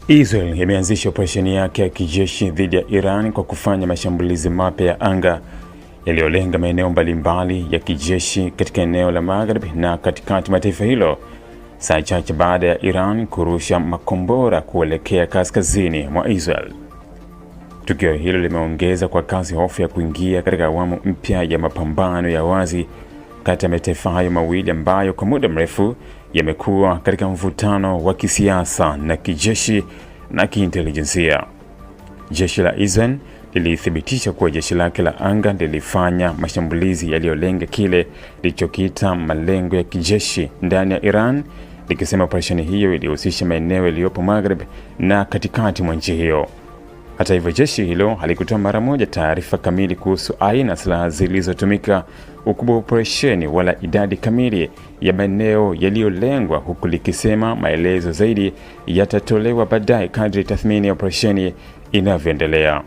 Israel imeanzisha operesheni yake ya kijeshi dhidi ya Iran kwa kufanya mashambulizi mapya ya anga yaliyolenga maeneo mbalimbali ya kijeshi katika eneo la Magharibi na katikati mwa taifa hilo, saa chache baada ya Iran kurusha makombora kuelekea kaskazini mwa Israel. Tukio hilo limeongeza kwa kasi hofu ya kuingia katika awamu mpya ya mapambano ya wazi kati ya mataifa hayo mawili ambayo kwa muda mrefu yamekuwa katika mvutano wa kisiasa na kijeshi na kiintelijensia. Jeshi la Israel lilithibitisha kuwa jeshi lake la anga lilifanya mashambulizi yaliyolenga kile lilichokiita malengo ya kijeshi ndani ya Iran, likisema operesheni hiyo ilihusisha maeneo yaliyopo Magharibi na katikati mwa nchi hiyo. Hata hivyo, jeshi hilo halikutoa mara moja taarifa kamili kuhusu aina silaha zilizotumika, ukubwa wa operesheni wala idadi kamili ya maeneo yaliyolengwa, huku likisema maelezo zaidi yatatolewa baadaye kadri tathmini ya operesheni inavyoendelea.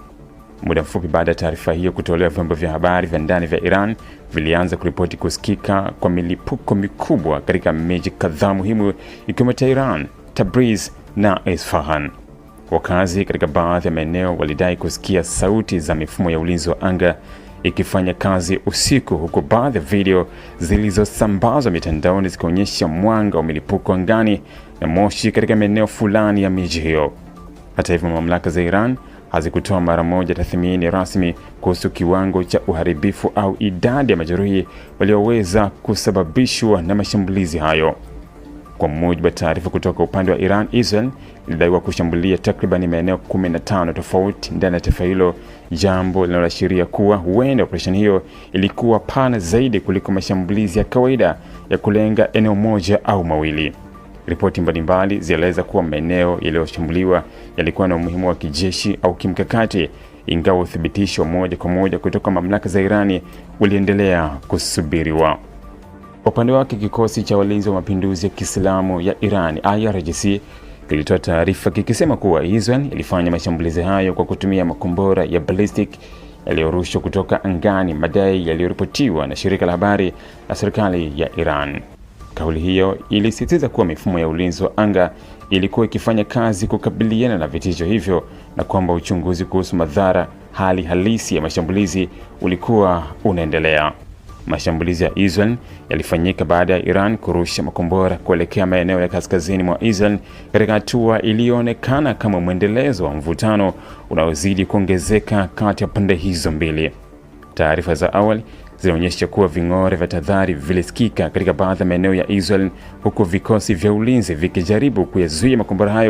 Muda mfupi baada ya taarifa hiyo kutolewa, vyombo vya habari vya ndani vya Iran vilianza kuripoti kusikika kwa milipuko mikubwa katika miji kadhaa muhimu ikiwemo Tehran, Tabriz na Isfahan. Wakazi katika baadhi ya maeneo walidai kusikia sauti za mifumo ya ulinzi wa anga ikifanya kazi usiku, huku baadhi ya video zilizosambazwa mitandaoni zikionyesha mwanga wa milipuko angani na moshi katika maeneo fulani ya miji hiyo. Hata hivyo, mamlaka za Iran hazikutoa mara moja tathmini rasmi kuhusu kiwango cha uharibifu au idadi ya majeruhi walioweza kusababishwa na mashambulizi hayo. Kwa mujibu wa taarifa kutoka upande wa Iran, Israel ilidaiwa kushambulia takriban maeneo 15 tofauti ndani ya taifa hilo, jambo linaloashiria kuwa huenda operesheni hiyo ilikuwa pana zaidi kuliko mashambulizi ya kawaida ya kulenga eneo moja au mawili. Ripoti mbalimbali zilieleza kuwa maeneo yaliyoshambuliwa yalikuwa na umuhimu wa kijeshi au kimkakati, ingawa uthibitisho moja kwa moja kutoka mamlaka za Irani uliendelea kusubiriwa. Upande wake, kikosi cha walinzi wa mapinduzi ya Kiislamu ya Iran IRGC kilitoa taarifa kikisema kuwa Israel ilifanya mashambulizi hayo kwa kutumia makombora ya ballistic yaliyorushwa kutoka angani, madai yaliyoripotiwa na shirika la habari la serikali ya Iran. Kauli hiyo ilisisitiza kuwa mifumo ya ulinzi wa anga ilikuwa ikifanya kazi kukabiliana na vitisho hivyo na kwamba uchunguzi kuhusu madhara hali halisi ya mashambulizi ulikuwa unaendelea. Mashambulizi ya Israel yalifanyika baada ya Iran kurusha makombora kuelekea maeneo ya kaskazini mwa Israel katika hatua iliyoonekana kama mwendelezo wa mvutano unaozidi kuongezeka kati ya pande hizo mbili. Taarifa za awali zinaonyesha kuwa ving'ora vya tahadhari vilisikika katika baadhi ya maeneo ya Israel, huku vikosi vya ulinzi vikijaribu kuyazuia makombora hayo